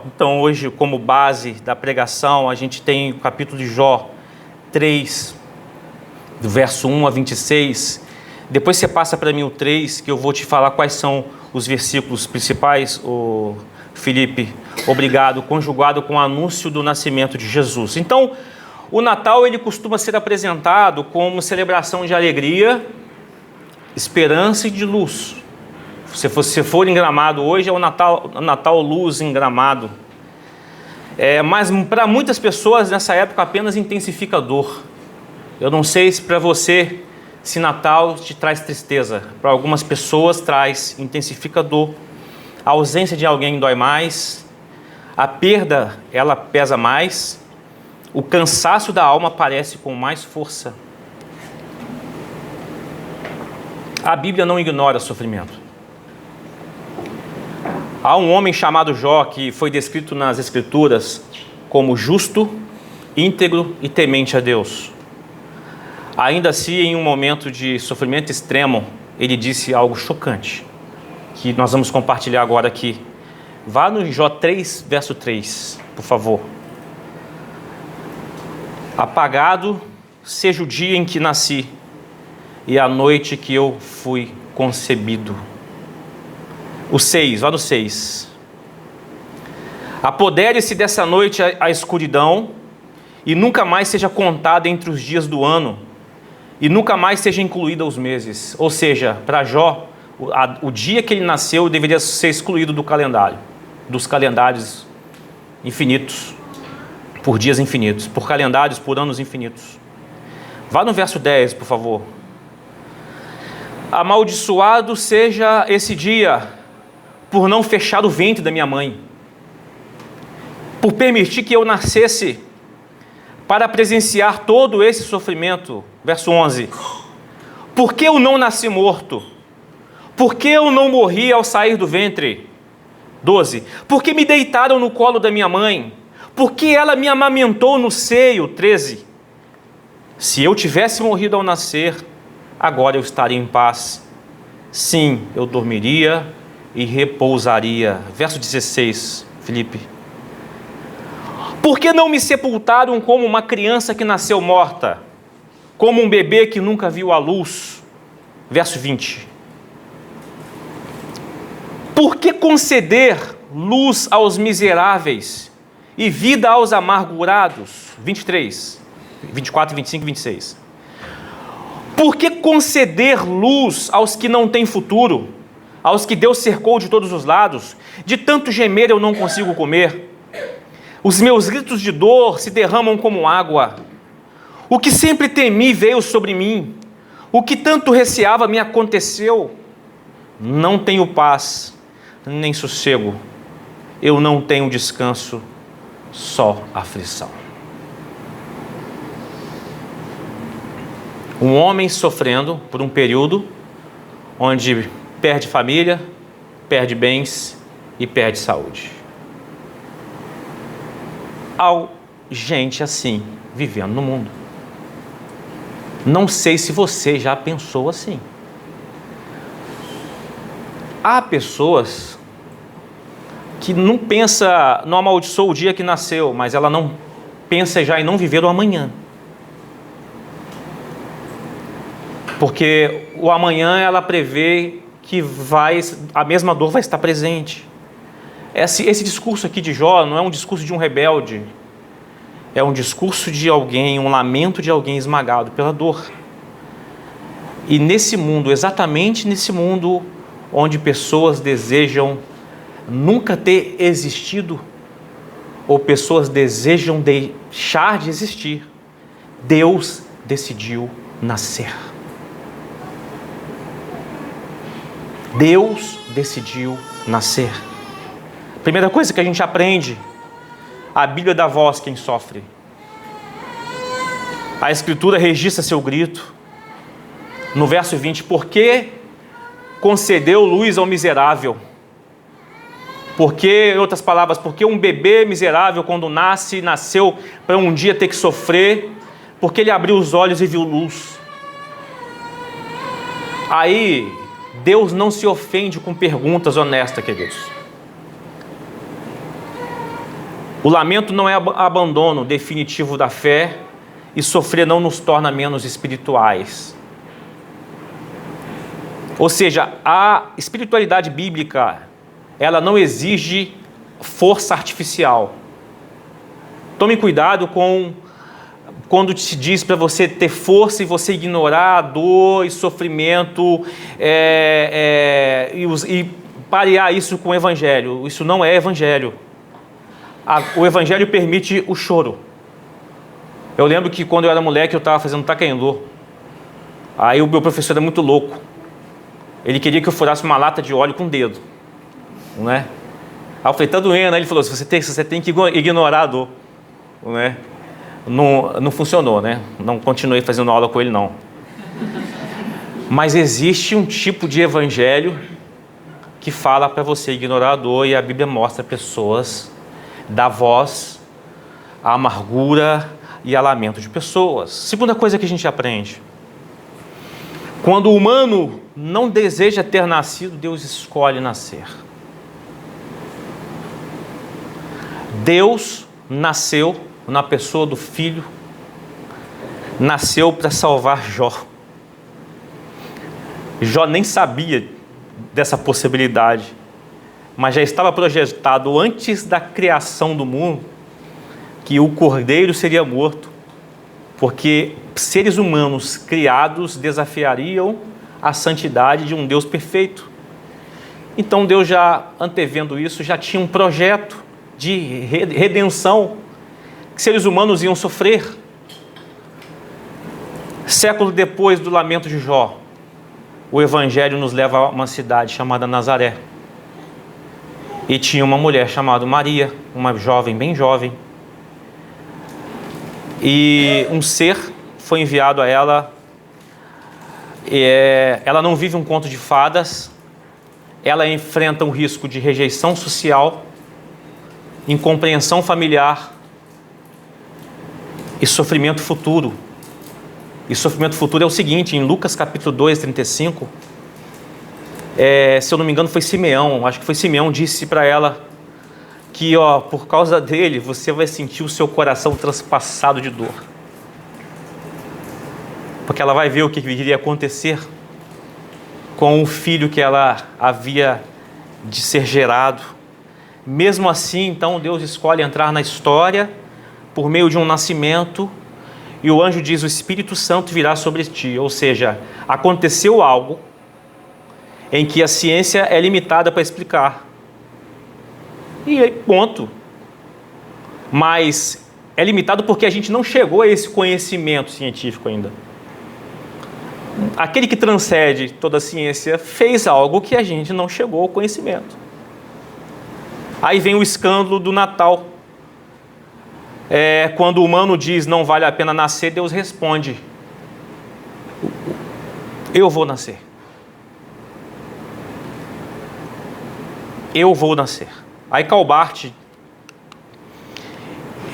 Então hoje, como base da pregação, a gente tem o capítulo de Jó 3, do verso 1 a 26. Depois você passa para mim o 3, que eu vou te falar quais são os versículos principais, o Felipe, obrigado, conjugado com o anúncio do nascimento de Jesus. Então, o Natal ele costuma ser apresentado como celebração de alegria, esperança e de luz. Se você for em Gramado hoje, é o Natal Luz em Gramado. Mas para muitas pessoas nessa época apenas intensifica a dor. Eu não sei se para você, se Natal te traz tristeza. Para algumas pessoas traz, intensifica a dor. A ausência de alguém dói mais. A perda, ela pesa mais. O cansaço da alma aparece com mais força. A Bíblia não ignora o sofrimento. Há um homem chamado Jó que foi descrito nas Escrituras como justo, íntegro e temente a Deus. Ainda assim, em um momento de sofrimento extremo, ele disse algo chocante, que nós vamos compartilhar agora aqui. Vá no Jó 3, verso 3, por favor. Apagado seja o dia em que nasci e a noite que eu fui concebido. O 6, vá no 6. Apodere-se dessa noite a escuridão e nunca mais seja contada entre os dias do ano e nunca mais seja incluída os meses. Ou seja, para Jó, o dia que ele nasceu deveria ser excluído do calendário, dos calendários infinitos, por dias infinitos, por calendários, por anos infinitos. Vá no verso 10, por favor. Amaldiçoado seja esse dia por não fechar o ventre da minha mãe, por permitir que eu nascesse para presenciar todo esse sofrimento. Verso 11. Por que eu não nasci morto? Por que eu não morri ao sair do ventre? 12. Por que me deitaram no colo da minha mãe? Por que ela me amamentou no seio? 13. Se eu tivesse morrido ao nascer, agora eu estaria em paz. Sim, eu dormiria e repousaria. Verso 16, Felipe. Por que não me sepultaram como uma criança que nasceu morta? Como um bebê que nunca viu a luz? Verso 20. Por que conceder luz aos miseráveis e vida aos amargurados? 23, 24, 25 e 26. Por que conceder luz aos que não têm futuro? Aos que Deus cercou de todos os lados? De tanto gemer eu não consigo comer. Os meus gritos de dor se derramam como água. O que sempre temi veio sobre mim. O que tanto receava me aconteceu. Não tenho paz, nem sossego. Eu não tenho descanso, só aflição. Um homem sofrendo por um período onde perde família, perde bens e perde saúde. Há gente assim vivendo no mundo. Não sei se você já pensou assim. Há pessoas que não pensa, não amaldiçoa o dia que nasceu, mas ela não pensa já em não viver o amanhã. Porque o amanhã ela prevê que a mesma dor vai estar presente. Esse discurso aqui de Jó não é um discurso de um rebelde, é um discurso de alguém, um lamento de alguém esmagado pela dor. E nesse mundo, exatamente nesse mundo onde pessoas desejam nunca ter existido, ou pessoas desejam deixar de existir, Deus decidiu nascer. Deus decidiu nascer. Primeira coisa que a gente aprende, a Bíblia dá voz quem sofre. A Escritura registra seu grito. No verso 20, por que concedeu luz ao miserável? Porque, em outras palavras, porque um bebê miserável quando nasceu para um dia ter que sofrer, porque ele abriu os olhos e viu luz. Aí, Deus não se ofende com perguntas honestas, queridos. O lamento não é abandono definitivo da fé, e sofrer não nos torna menos espirituais. Ou seja, a espiritualidade bíblica, ela não exige força artificial. Tome cuidado quando se diz para você ter força e você ignorar a dor e sofrimento e parear isso com o evangelho. Isso não é evangelho. O evangelho permite o choro. Eu lembro que quando eu era moleque eu estava fazendo taekwondo. Aí o meu professor era muito louco. Ele queria que eu furasse uma lata de óleo com o dedo, né? Aí eu falei, tá doendo. Aí ele falou, você tem que ignorar a dor, né? Não funcionou, né? Não continuei fazendo aula com ele, não. Mas existe um tipo de evangelho que fala para você ignorar a dor, e a Bíblia mostra pessoas, dá voz à amargura e a lamento de pessoas. Segunda coisa que a gente aprende: quando o humano não deseja ter nascido, Deus escolhe nascer. Deus nasceu na pessoa do Filho, nasceu para salvar Jó. Jó nem sabia dessa possibilidade, mas já estava projetado antes da criação do mundo que o cordeiro seria morto, porque seres humanos criados desafiariam a santidade de um Deus perfeito. Então Deus, já antevendo isso, já tinha um projeto de redenção que seres humanos iam sofrer. Século depois do lamento de Jó, o evangelho nos leva a uma cidade chamada Nazaré. E tinha uma mulher chamada Maria, uma jovem, bem jovem. E um ser foi enviado a ela. Ela não vive um conto de fadas. Ela enfrenta um risco de rejeição social, incompreensão familiar e sofrimento futuro. E sofrimento futuro é o seguinte: em Lucas capítulo 2, 35, se eu não me engano foi Simeão, acho que foi Simeão, disse para ela que por causa dele você vai sentir o seu coração transpassado de dor. Porque ela vai ver o que iria acontecer com o filho que ela havia de ser gerado. Mesmo assim, então, Deus escolhe entrar na história por meio de um nascimento, e o anjo diz: o Espírito Santo virá sobre ti. Ou seja, aconteceu algo em que a ciência é limitada para explicar. E aí, ponto. Mas é limitado porque a gente não chegou a esse conhecimento científico ainda. Aquele que transcende toda a ciência fez algo que a gente não chegou ao conhecimento. Aí vem o escândalo do Natal. Quando o humano diz não vale a pena nascer, Deus responde: eu vou nascer. Eu vou nascer. Aí Calbart,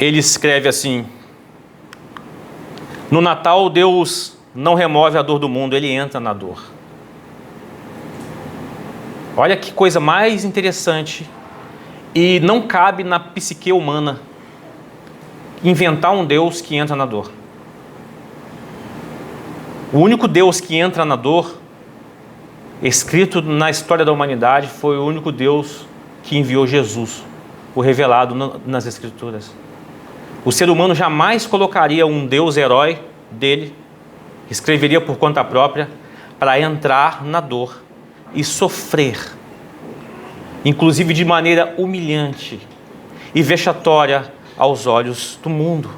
ele escreve assim: no Natal Deus não remove a dor do mundo, Ele entra na dor. Olha que coisa mais interessante. E não cabe na psique humana inventar um Deus que entra na dor. O único Deus que entra na dor, escrito na história da humanidade, foi o único Deus que enviou Jesus, o revelado nas Escrituras. O ser humano jamais colocaria um Deus herói dele, escreveria por conta própria, para entrar na dor e sofrer, inclusive de maneira humilhante e vexatória aos olhos do mundo.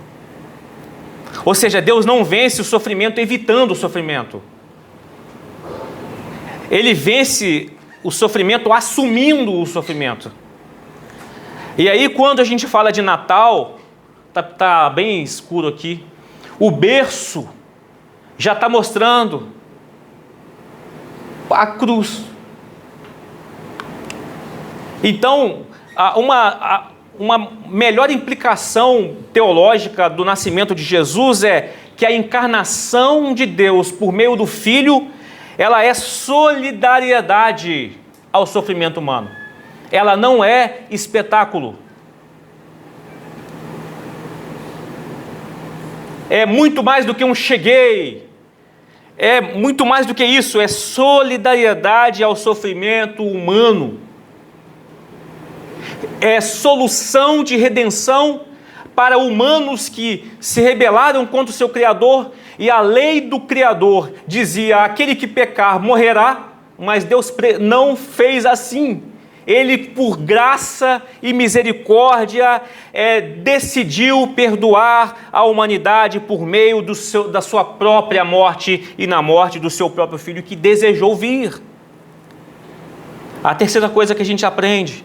Ou seja, Deus não vence o sofrimento evitando o sofrimento. Ele vence o sofrimento assumindo o sofrimento. E aí, quando a gente fala de Natal, tá bem escuro aqui, o berço já está mostrando a cruz. Então, uma melhor implicação teológica do nascimento de Jesus é que a encarnação de Deus por meio do Filho, ela é solidariedade ao sofrimento humano. Ela não é espetáculo. É muito mais do que um cheguei. É muito mais do que isso, é solidariedade ao sofrimento humano. É solução de redenção para humanos que se rebelaram contra o seu Criador, e a lei do Criador dizia: aquele que pecar morrerá, mas Deus não fez assim. Ele, por graça e misericórdia, decidiu perdoar a humanidade por meio da sua própria morte e na morte do seu próprio Filho, que desejou vir. A terceira coisa que a gente aprende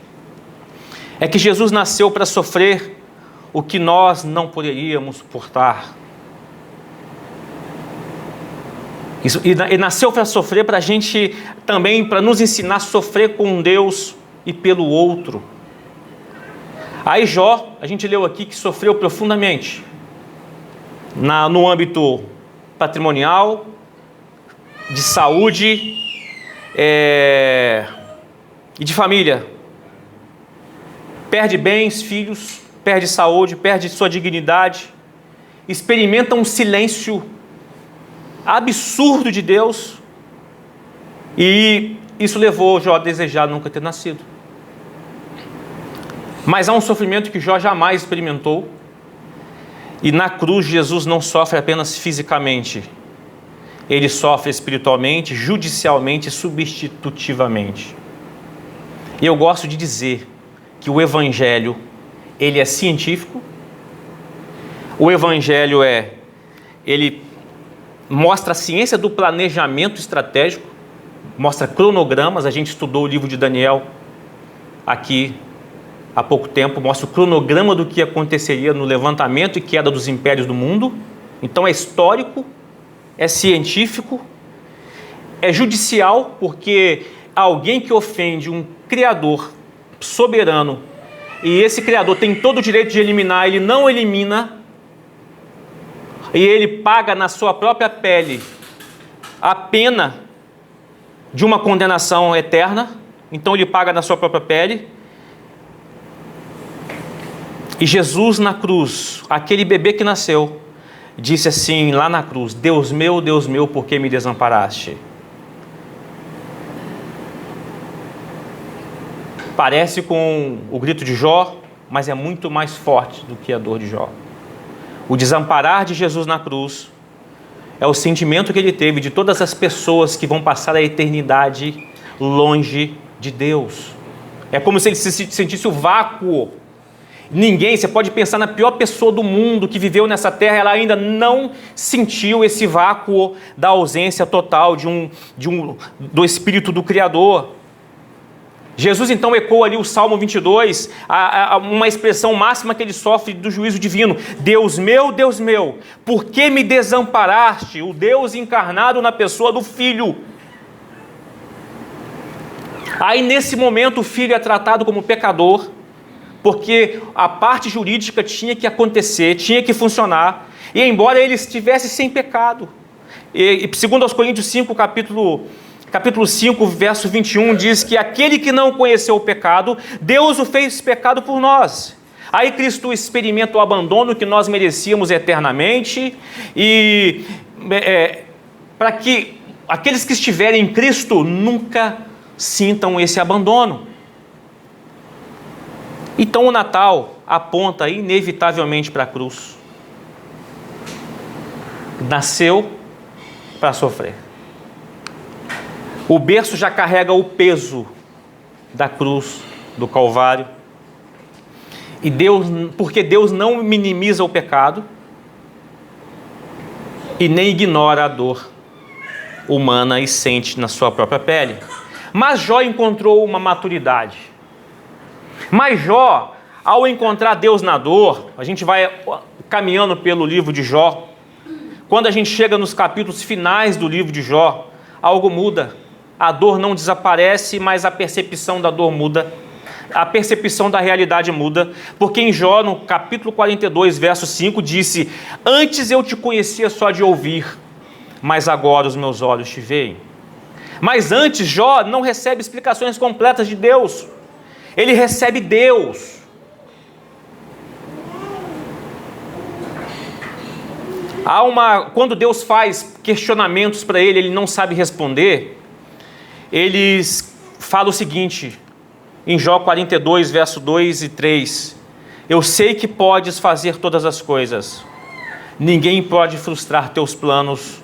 é que Jesus nasceu para sofrer o que nós não poderíamos suportar. E nasceu para sofrer para a gente também, para nos ensinar a sofrer com Deus e pelo outro. Aí Jó, a gente leu aqui que sofreu profundamente no âmbito patrimonial, de saúde e de família. Perde bens, filhos, perde saúde, perde sua dignidade, experimenta um silêncio absurdo de Deus, e isso levou Jó a desejar nunca ter nascido. Mas há um sofrimento que Jó jamais experimentou, e na cruz Jesus não sofre apenas fisicamente, ele sofre espiritualmente, judicialmente e substitutivamente. E eu gosto de dizer que o Evangelho, ele é científico, o Evangelho ele mostra a ciência do planejamento estratégico, mostra cronogramas. A gente estudou o livro de Daniel aqui há pouco tempo, mostra o cronograma do que aconteceria no levantamento e queda dos impérios do mundo. Então é histórico, é científico, é judicial, porque alguém que ofende um Criador soberano, e esse Criador tem todo o direito de eliminar, ele não elimina, e ele paga na sua própria pele a pena de uma condenação eterna. Então ele paga na sua própria pele. E Jesus na cruz, aquele bebê que nasceu, disse assim lá na cruz: Deus meu, por que me desamparaste? Parece com o grito de Jó, mas é muito mais forte do que a dor de Jó. O desamparar de Jesus na cruz é o sentimento que ele teve de todas as pessoas que vão passar a eternidade longe de Deus. É como se ele se sentisse o vácuo. Ninguém, você pode pensar na pior pessoa do mundo que viveu nessa terra, ela ainda não sentiu esse vácuo da ausência total do Espírito do Criador. Jesus então ecoa ali o Salmo 22, uma expressão máxima que ele sofre do juízo divino: Deus meu, por que me desamparaste? O Deus encarnado na pessoa do Filho. Aí nesse momento o Filho é tratado como pecador, porque a parte jurídica tinha que acontecer, tinha que funcionar, e embora ele estivesse sem pecado, e segundo aos Coríntios 5, capítulo 5, verso 21, diz que aquele que não conheceu o pecado, Deus o fez pecado por nós. Aí Cristo experimenta o abandono que nós merecíamos eternamente, e para que aqueles que estiverem em Cristo nunca sintam esse abandono. Então o Natal aponta inevitavelmente para a cruz. Nasceu para sofrer. O berço já carrega o peso da cruz, do Calvário. E porque Deus não minimiza o pecado e nem ignora a dor humana e sente na sua própria pele. Mas Jó encontrou uma maturidade. Mas Jó, ao encontrar Deus na dor, a gente vai caminhando pelo livro de Jó. Quando a gente chega nos capítulos finais do livro de Jó, algo muda. A dor não desaparece, mas a percepção da dor muda. A percepção da realidade muda. Porque em Jó, no capítulo 42, verso 5, disse: Antes eu te conhecia só de ouvir, mas agora os meus olhos te veem. Mas antes, Jó não recebe explicações completas de Deus. Ele recebe Deus. Quando Deus faz questionamentos para ele não sabe responder, eles falam o seguinte, em Jó 42, verso 2 e 3, eu sei que podes fazer todas as coisas, ninguém pode frustrar teus planos.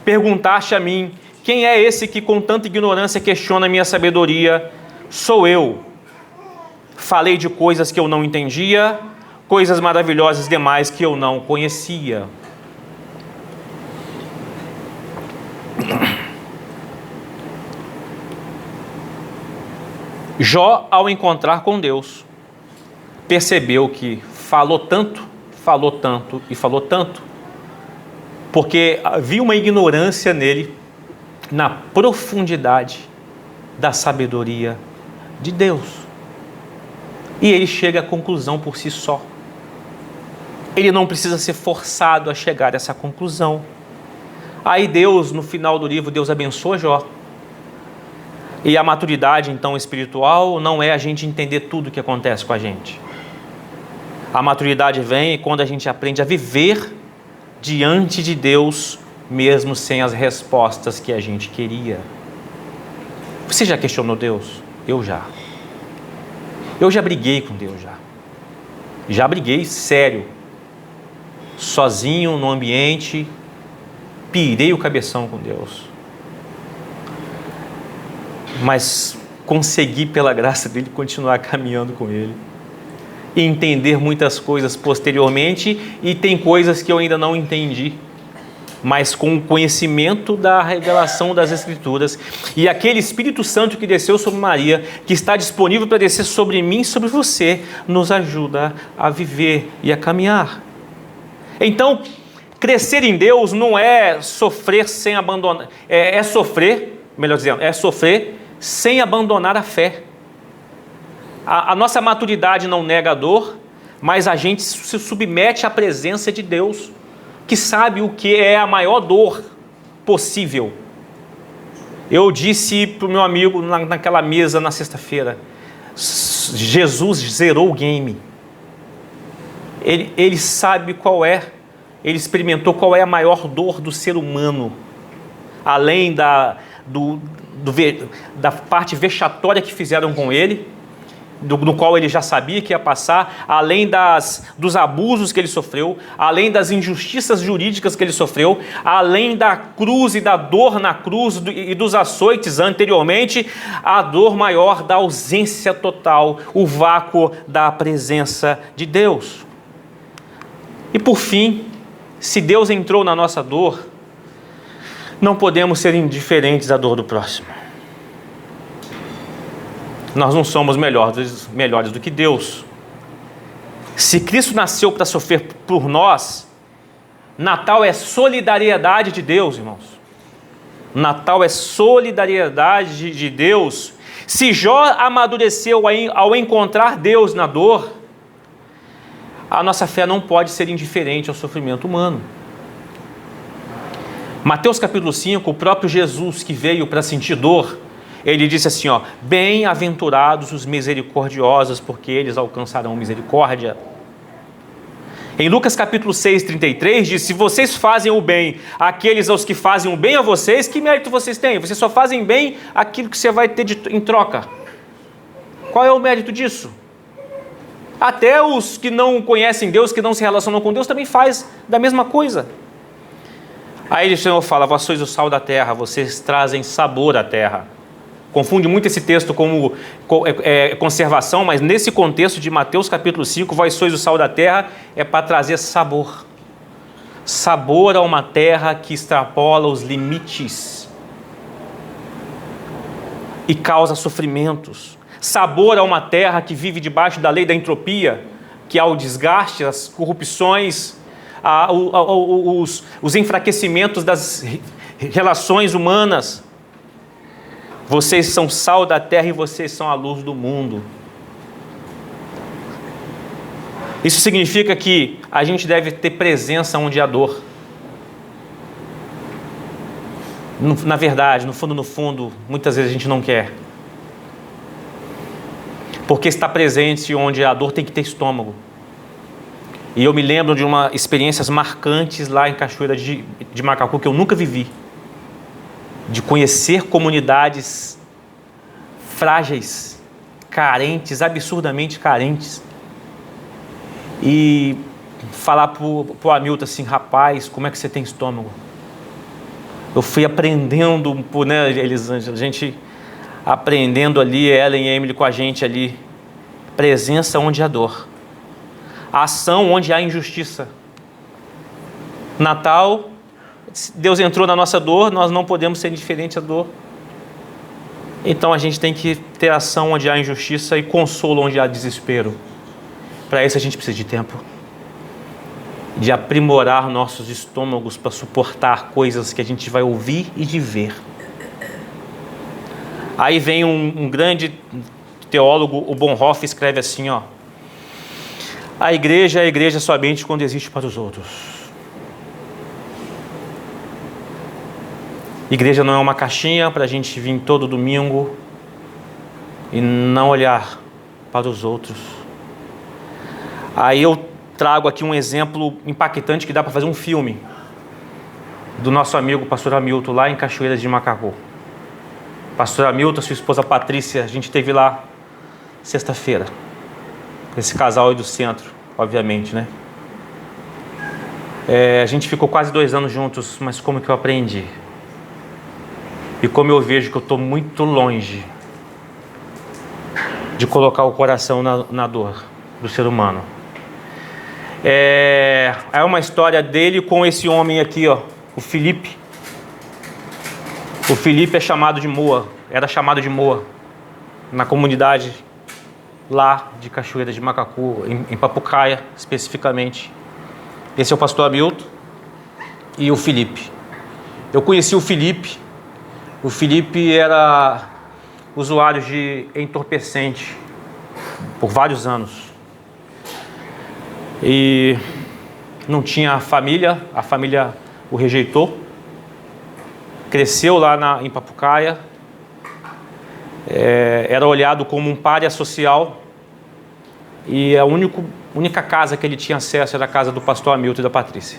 Perguntaste a mim, quem é esse que com tanta ignorância questiona a minha sabedoria? Sou eu. Falei de coisas que eu não entendia, coisas maravilhosas demais que eu não conhecia. Jó, ao encontrar com Deus, percebeu que falou tanto, porque havia uma ignorância nele, na profundidade da sabedoria de Deus. E ele chega à conclusão por si só. Ele não precisa ser forçado a chegar a essa conclusão. Aí Deus, no final do livro, Deus abençoa Jó. E a maturidade, então, espiritual não é a gente entender tudo o que acontece com a gente. A maturidade vem quando a gente aprende a viver diante de Deus, mesmo sem as respostas que a gente queria. Você já questionou Deus? Eu já. Eu já briguei com Deus, já. Já briguei sério. Sozinho, no ambiente, pirei o cabeção com Deus. Mas consegui, pela graça dele, continuar caminhando com ele. E entender muitas coisas posteriormente, e tem coisas que eu ainda não entendi. Mas com o conhecimento da revelação das Escrituras, e aquele Espírito Santo que desceu sobre Maria, que está disponível para descer sobre mim e sobre você, nos ajuda a viver e a caminhar. Então, crescer em Deus não é sofrer sem abandonar, é sofrer sem abandonar a fé. A nossa maturidade não nega a dor, mas a gente se submete à presença de Deus, que sabe o que é a maior dor possível. Eu disse para o meu amigo naquela mesa na sexta-feira, Jesus zerou o game. Ele sabe ele experimentou qual é a maior dor do ser humano, além da parte vexatória que fizeram com ele, no qual ele já sabia que ia passar, além dos abusos que ele sofreu, além das injustiças jurídicas que ele sofreu, além da cruz e da dor na cruz e dos açoites anteriormente, a dor maior da ausência total, o vácuo da presença de Deus. E por fim, se Deus entrou na nossa dor, não podemos ser indiferentes à dor do próximo. Nós não somos melhores do que Deus. Se Cristo nasceu para sofrer por nós, Natal é solidariedade de Deus, irmãos. Natal é solidariedade de Deus. Se Jó amadureceu ao encontrar Deus na dor, a nossa fé não pode ser indiferente ao sofrimento humano. Mateus capítulo 5, o próprio Jesus que veio para sentir dor, ele disse assim, bem-aventurados os misericordiosos, porque eles alcançarão misericórdia. Em Lucas capítulo 6, 33, diz, se vocês fazem o bem àqueles aos que fazem o bem a vocês, que mérito vocês têm? Vocês só fazem bem aquilo que você vai ter em troca. Qual é o mérito disso? Até os que não conhecem Deus, que não se relacionam com Deus, também faz da mesma coisa. Aí o Senhor fala, vós sois o sal da terra, vocês trazem sabor à terra. Confunde muito esse texto como conservação, mas nesse contexto de Mateus capítulo 5, vós sois o sal da terra, é para trazer sabor. Sabor a uma terra que extrapola os limites e causa sofrimentos. Sabor a uma terra que vive debaixo da lei da entropia, que há o desgaste, as corrupções, os enfraquecimentos das relações humanas. Vocês são sal da terra e vocês são a luz do mundo. Isso significa que a gente deve ter presença onde há dor. Na verdade, no fundo, muitas vezes a gente não quer. Porque estar presente onde há dor tem que ter estômago. E eu me lembro de uma experiências marcantes lá em Cachoeira de Macacu que eu nunca vivi. De conhecer comunidades frágeis, carentes, absurdamente carentes. E falar pro Hamilton assim, rapaz, como é que você tem estômago? Eu fui aprendendo, né, Elisângela, a gente aprendendo ali, Ellen e Emily com a gente ali, presença onde há dor, ação onde há injustiça. Natal, Deus entrou na nossa dor, nós não podemos ser indiferentes à dor. Então a gente tem que ter ação onde há injustiça e consolo onde há desespero. Para isso a gente precisa de tempo, de aprimorar nossos estômagos para suportar coisas que a gente vai ouvir e de ver. Aí vem um grande teólogo, o Bonhoeffer, escreve assim, ó: a igreja é a igreja somente quando existe para os outros. Igreja não é uma caixinha para a gente vir todo domingo e não olhar para os outros. Aí eu trago aqui um exemplo impactante que dá para fazer um filme do nosso amigo pastor Hamilton lá em Cachoeiras de Macacu. Pastor Hamilton, sua esposa Patrícia, a gente esteve lá sexta-feira. Esse casal aí do centro, obviamente, né? A gente ficou quase 2 anos juntos, mas como que eu aprendi? E como eu vejo que eu estou muito longe de colocar o coração na dor do ser humano. É uma história dele com esse homem aqui, ó, o Felipe. O Felipe é chamado de Moa, era chamado de Moa, na comunidade lá de Cachoeira de Macacu, em Papucaia, especificamente. Esse é o pastor Hamilton e o Felipe. Eu conheci o Felipe. O Felipe era usuário de entorpecente por vários anos. E não tinha família, a família o rejeitou. Cresceu lá em Papucaia. Era olhado como um pária social. E a única casa que ele tinha acesso era a casa do pastor Hamilton e da Patrícia.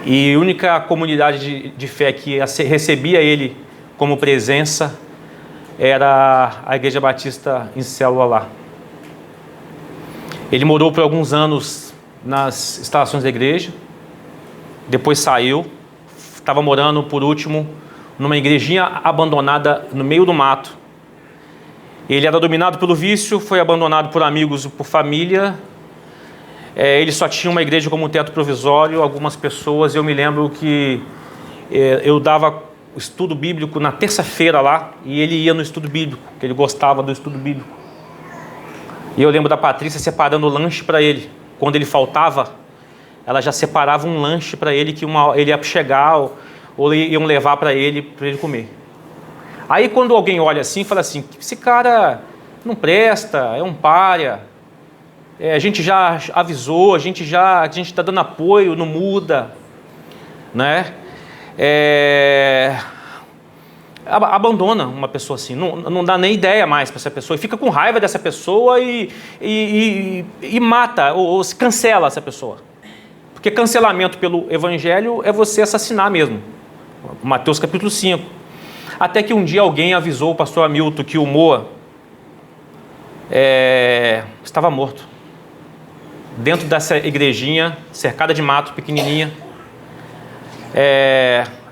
E a única comunidade de fé que recebia ele como presença era a Igreja Batista em célula lá. Ele morou por alguns anos nas instalações da igreja, depois saiu, estava morando por último numa igrejinha abandonada no meio do mato. Ele era dominado pelo vício, foi abandonado por amigos e por família. Ele só tinha uma igreja como teto provisório, algumas pessoas. Eu me lembro que eu dava estudo bíblico na terça-feira lá, e ele ia no estudo bíblico, que ele gostava do estudo bíblico. E eu lembro da Patrícia separando o lanche para ele. Quando ele faltava, ela já separava um lanche para ele que ele ia chegar ou iam levar para ele comer. Aí quando alguém olha assim, fala assim, esse cara não presta, é um pária, a gente já avisou, a gente está dando apoio, não muda, né? Abandona uma pessoa assim, não dá nem ideia mais para essa pessoa, e fica com raiva dessa pessoa e mata, ou se cancela essa pessoa. Porque cancelamento pelo evangelho é você assassinar mesmo. Mateus capítulo 5. Até que um dia alguém avisou o pastor Hamilton que o Moa estava morto. Dentro dessa igrejinha, cercada de mato, pequenininha.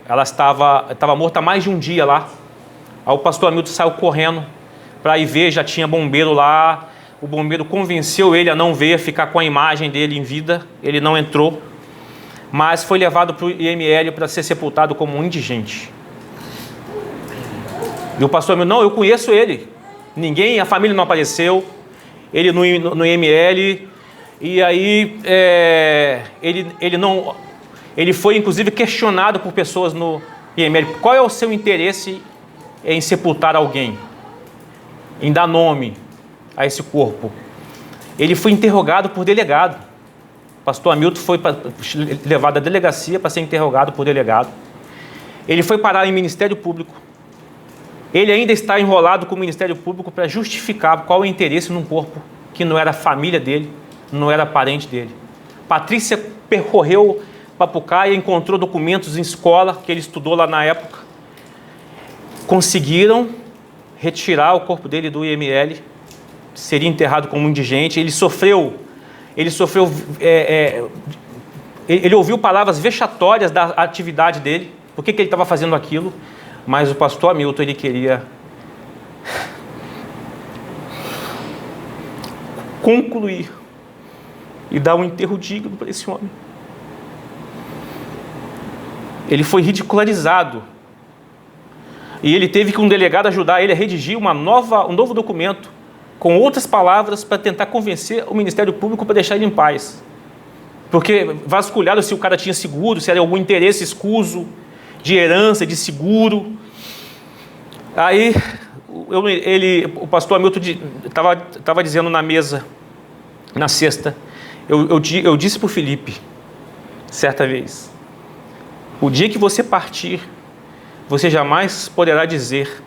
Ela estava morta há mais de um dia lá. Aí o pastor Hamilton saiu correndo para ir ver, já tinha bombeiro lá. O bombeiro convenceu ele a não ver, a ficar com a imagem dele em vida. Ele não entrou, mas foi levado para o IML para ser sepultado como um indigente. E o pastor Hamilton, não, eu conheço ele. Ninguém, a família não apareceu. Ele no IML. E aí ele foi inclusive questionado por pessoas no IML. Qual é o seu interesse em sepultar alguém? Em dar nome a esse corpo? Ele foi interrogado por delegado. O pastor Hamilton foi levado à delegacia para ser interrogado por delegado. Ele foi parar em Ministério Público. Ele ainda está enrolado com o Ministério Público para justificar qual é o interesse num corpo que não era família dele, não era parente dele. Patrícia percorreu Papucaia, encontrou documentos em escola que ele estudou lá na época. Conseguiram retirar o corpo dele do IML, seria enterrado como indigente. Ele ouviu palavras vexatórias da atividade dele, por que ele estava fazendo aquilo, mas o pastor Hamilton, ele queria concluir e dar um enterro digno para esse homem. Ele foi ridicularizado e ele teve que um delegado ajudar ele a redigir um novo documento com outras palavras para tentar convencer o Ministério Público para deixar ele em paz. Porque vasculharam se o cara tinha seguro, se era algum interesse escuso de herança, de seguro. Aí o pastor Hamilton estava dizendo na mesa, na sexta, eu disse para o Felipe, certa vez, o dia que você partir, você jamais poderá dizer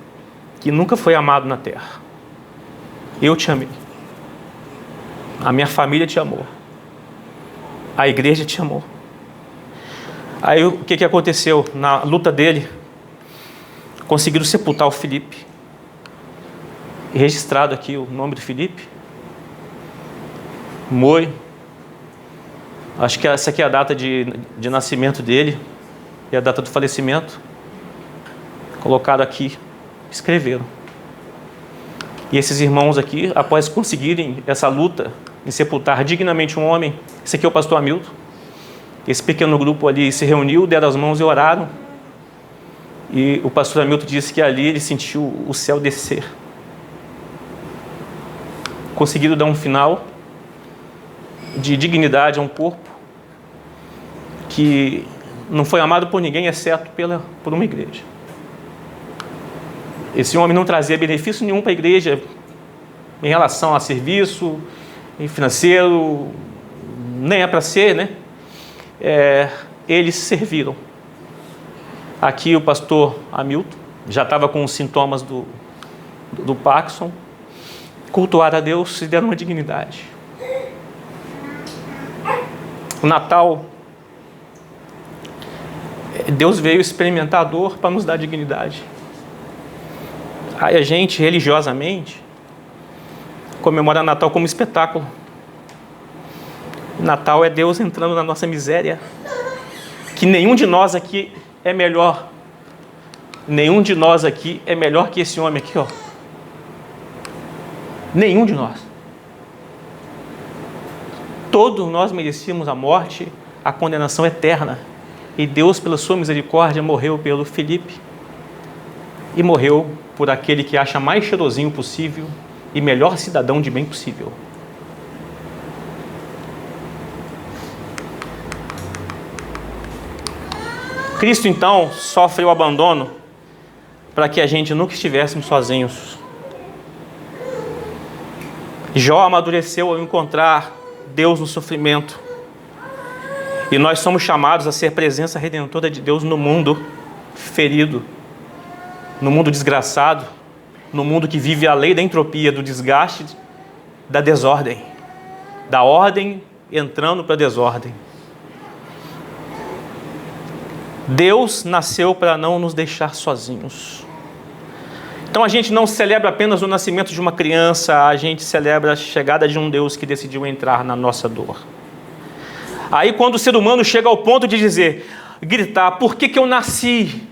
que nunca foi amado na terra. Eu te amei. A minha família te amou. A igreja te amou. Aí o que aconteceu? Na luta dele, conseguiram sepultar o Felipe. Registrado aqui o nome do Felipe. Moi. Acho que essa aqui é a data de nascimento dele e a data do falecimento. Colocado aqui, escreveram. E esses irmãos aqui, após conseguirem essa luta em sepultar dignamente um homem, esse aqui é o pastor Hamilton, esse pequeno grupo ali se reuniu, deram as mãos e oraram. E o pastor Hamilton disse que ali ele sentiu o céu descer. Conseguiram dar um final de dignidade a um corpo que não foi amado por ninguém, exceto por uma igreja. Esse homem não trazia benefício nenhum para a igreja em relação a serviço financeiro, nem é para ser, né? Eles serviram. Aqui o pastor Hamilton já estava com os sintomas do Parkinson, cultuaram a Deus e deram uma dignidade. O Natal, Deus veio experimentar a dor para nos dar dignidade. Aí a gente, religiosamente, comemora Natal como espetáculo. Natal é Deus entrando na nossa miséria, que nenhum de nós aqui é melhor. Nenhum de nós aqui é melhor que esse homem aqui, ó. Nenhum de nós. Todos nós merecíamos a morte, a condenação eterna. E Deus, pela sua misericórdia, morreu pelo Felipe. E morreu por aquele que acha mais cheirosinho possível e melhor cidadão de bem possível. Cristo, então, sofre o abandono para que a gente nunca estivéssemos sozinhos. Jó amadureceu ao encontrar Deus no sofrimento. E nós somos chamados a ser presença redentora de Deus no mundo ferido, no mundo desgraçado, no mundo que vive a lei da entropia, do desgaste, da desordem, da ordem entrando para a desordem. Deus nasceu para não nos deixar sozinhos. Então a gente não celebra apenas o nascimento de uma criança, a gente celebra a chegada de um Deus que decidiu entrar na nossa dor. Aí quando o ser humano chega ao ponto de gritar, por que eu nasci?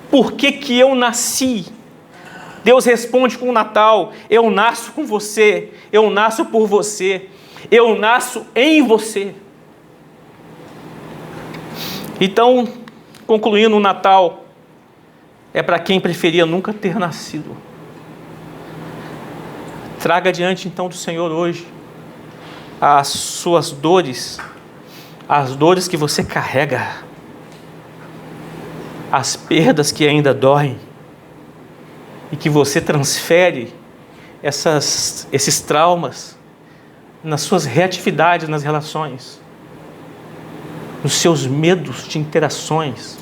Por que eu nasci? Deus responde com o Natal, eu nasço com você, eu nasço por você, eu nasço em você. Então, concluindo, o Natal é para quem preferia nunca ter nascido. Traga diante então do Senhor hoje as suas dores, as dores que você carrega, as perdas que ainda doem, e que você transfere esses traumas nas suas reatividades nas relações, nos seus medos de interações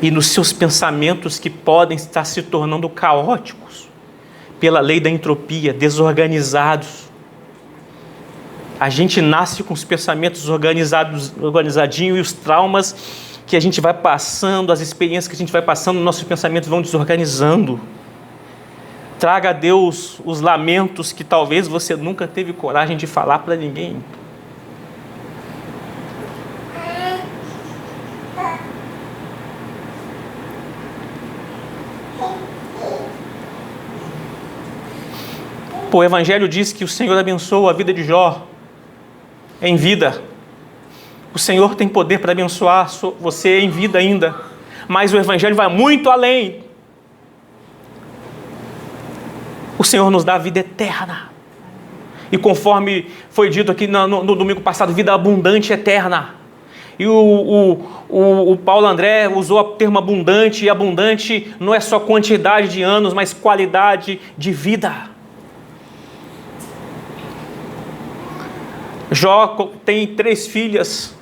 e nos seus pensamentos que podem estar se tornando caóticos pela lei da entropia, desorganizados. A gente nasce com os pensamentos organizadinhos e os traumas que a gente vai passando, as experiências que a gente vai passando, nossos pensamentos vão desorganizando. Traga a Deus os lamentos que talvez você nunca teve coragem de falar para ninguém. Pô, o Evangelho diz que o Senhor abençoa a vida de Jó em vida. O Senhor tem poder para abençoar você em vida ainda. Mas o Evangelho vai muito além. O Senhor nos dá a vida eterna. E conforme foi dito aqui no domingo passado, vida abundante e eterna. E o Paulo André usou o termo abundante. E abundante não é só quantidade de anos, mas qualidade de vida. Jó tem 3 filhas,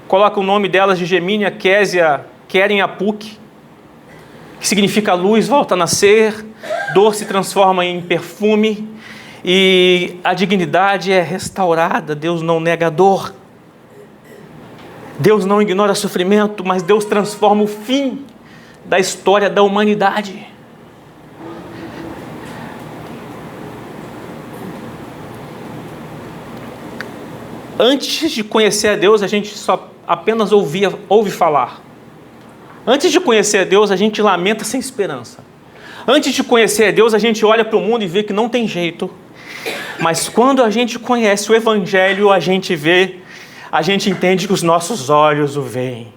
coloca o nome delas de Gemínia, Késia, Queren e Apuque, que significa luz volta a nascer, dor se transforma em perfume e a dignidade é restaurada. Deus não nega a dor, Deus não ignora sofrimento, mas Deus transforma o fim da história da humanidade. Antes de conhecer a Deus, a gente apenas ouve falar. Antes de conhecer a Deus, a gente lamenta sem esperança. Antes de conhecer a Deus, a gente olha para o mundo e vê que não tem jeito. Mas quando a gente conhece o Evangelho, a gente entende que os nossos olhos o veem.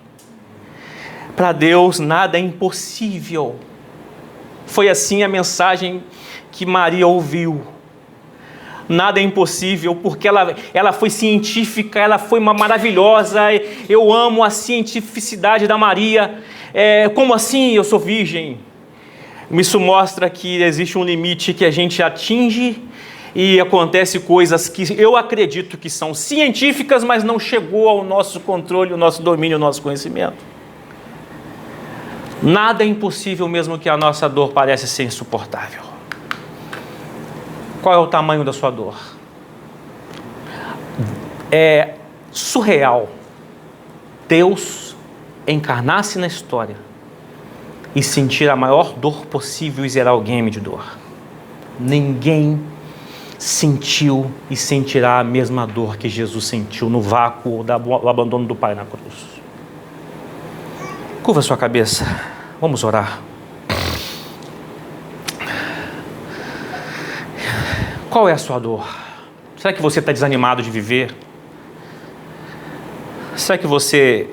Para Deus, nada é impossível. Foi assim a mensagem que Maria ouviu. Nada é impossível, porque ela foi científica, ela foi uma maravilhosa. Eu amo a cientificidade da Maria. Como assim eu sou virgem? Isso mostra que existe um limite que a gente atinge e acontece coisas que eu acredito que são científicas, mas não chegou ao nosso controle, ao nosso domínio, ao nosso conhecimento. Nada é impossível, mesmo que a nossa dor pareça ser insuportável. Qual é o tamanho da sua dor? É surreal Deus encarnar-se na história e sentir a maior dor possível e zerar o game de dor. Ninguém sentiu e sentirá a mesma dor que Jesus sentiu no vácuo do abandono do Pai na cruz. Curva sua cabeça, vamos orar. Qual é a sua dor? Será que você está desanimado de viver? Será que você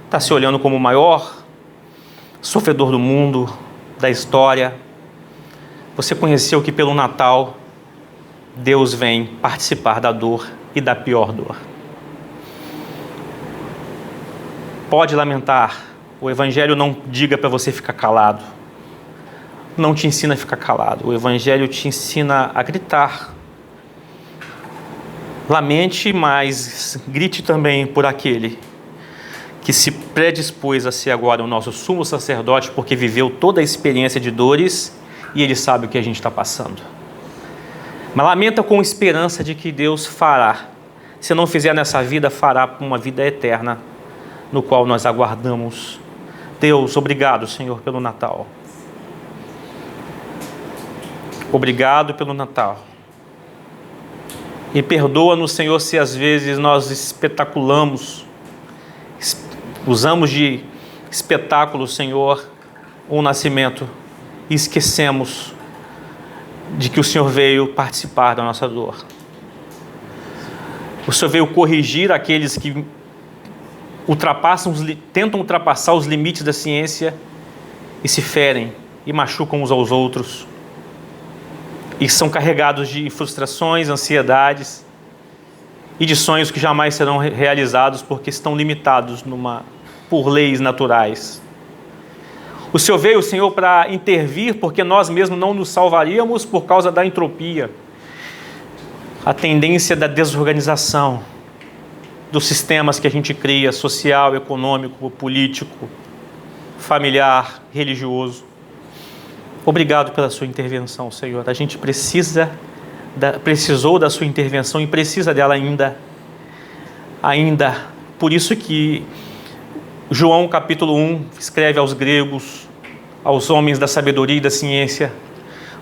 está se olhando como o maior sofredor do mundo, da história? Você conheceu que pelo Natal Deus vem participar da dor e da pior dor. Pode lamentar, o Evangelho não diga para você ficar calado. Não te ensina a ficar calado. O Evangelho te ensina a gritar. Lamente, mas grite também por aquele que se predispôs a ser agora o nosso sumo sacerdote, porque viveu toda a experiência de dores e ele sabe o que a gente está passando. Mas lamenta com esperança de que Deus fará. Se não fizer nessa vida, fará uma vida eterna, no qual nós aguardamos. Deus, obrigado, Senhor, pelo Natal. Obrigado pelo Natal. E perdoa-nos, Senhor, se às vezes nós espetaculamos, usamos de espetáculo, Senhor, o nascimento e esquecemos de que o Senhor veio participar da nossa dor. O Senhor veio corrigir aqueles que tentam ultrapassar os limites da ciência e se ferem e machucam uns aos outros. E são carregados de frustrações, ansiedades e de sonhos que jamais serão realizados porque estão limitados por leis naturais. O Senhor veio, Senhor, para intervir porque nós mesmos não nos salvaríamos por causa da entropia, a tendência da desorganização dos sistemas que a gente cria, social, econômico, político, familiar, religioso. Obrigado pela sua intervenção, Senhor. A gente precisa precisou da sua intervenção e precisa dela ainda. Por isso que João capítulo 1 escreve aos gregos, aos homens da sabedoria e da ciência: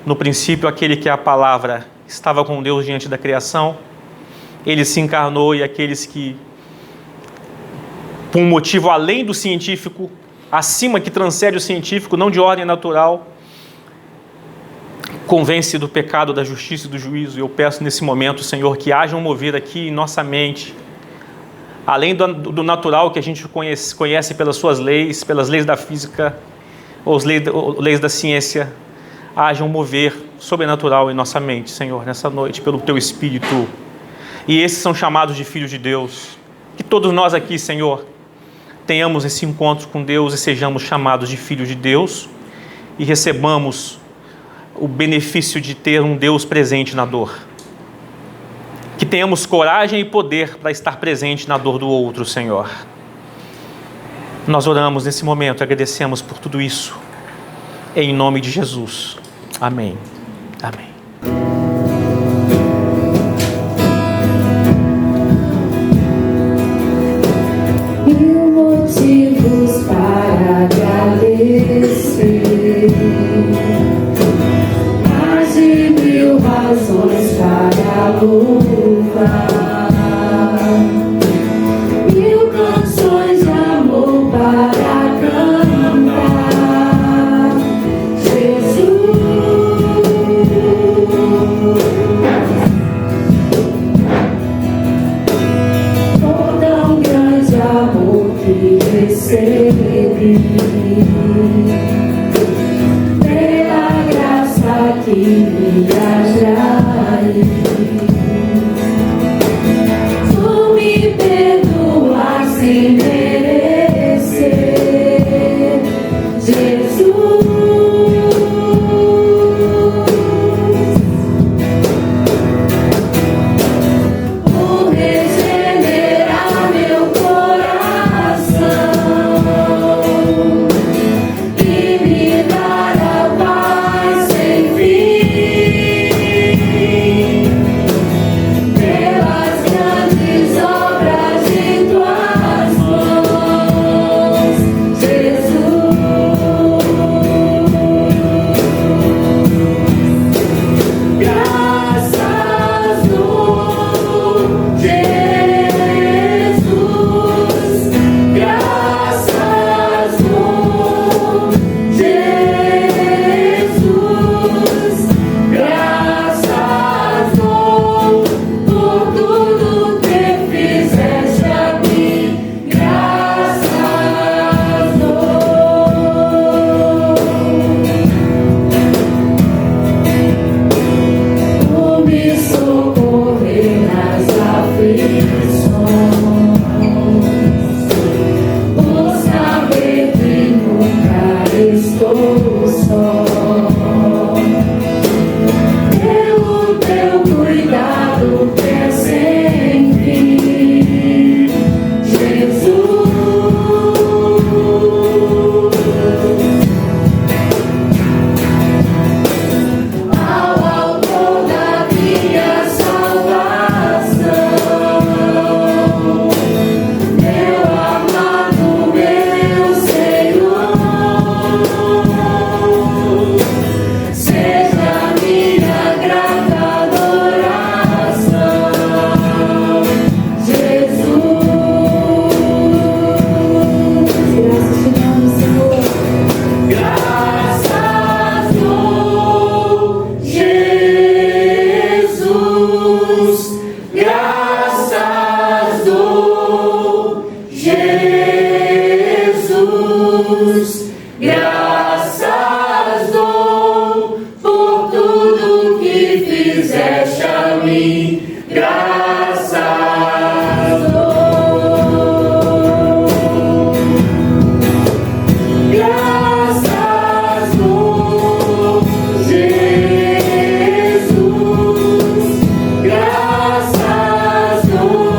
no princípio aquele que é a palavra estava com Deus diante da criação, ele se encarnou, e aqueles que, por um motivo além do científico, acima, que transcende o científico, não de ordem natural, convence do pecado, da justiça e do juízo. E eu peço nesse momento, Senhor, que haja um mover aqui em nossa mente, além do natural que a gente conhece pelas suas leis, pelas leis da física, ou as leis da ciência, haja um mover sobrenatural em nossa mente, Senhor, nessa noite, pelo Teu Espírito. E esses são chamados de filhos de Deus. Que todos nós aqui, Senhor, tenhamos esse encontro com Deus e sejamos chamados de filhos de Deus e recebamos o benefício de ter um Deus presente na dor. Que tenhamos coragem e poder para estar presente na dor do outro, Senhor. Nós oramos nesse momento, agradecemos por tudo isso, em nome de Jesus. Amém. Amém. Mil motivos para agradecer, mais de 1000 razões para louvar, 1000 canções de amor para cantar. Jesus, por tão grande amor que recebi, pela graça que me atrai, tu me perdoas sem merecer, Jesus. Por regenerar meu coração e me dar a paz sem fim, pelas grandes obras de tuas mãos, Jesus. Graças dou, Jesus. Graças dou, Jesus. Graças dou por tudo que fizeste aqui. Graças dou. Por me socorrer nas aflições, por saber que nunca estou só, pelo teu cuidado que é sem fim, Jesus. Ao autor da minha salvação, meu amado, meu Senhor, seja minha grata adoração, Jesus. Graças te damos, Senhor. Graças dou, Jesus. Graças dou, Jesus. Graças dou por tudo que fizeste a mim. Graças dou. Graças dou, Jesus. Graças dou,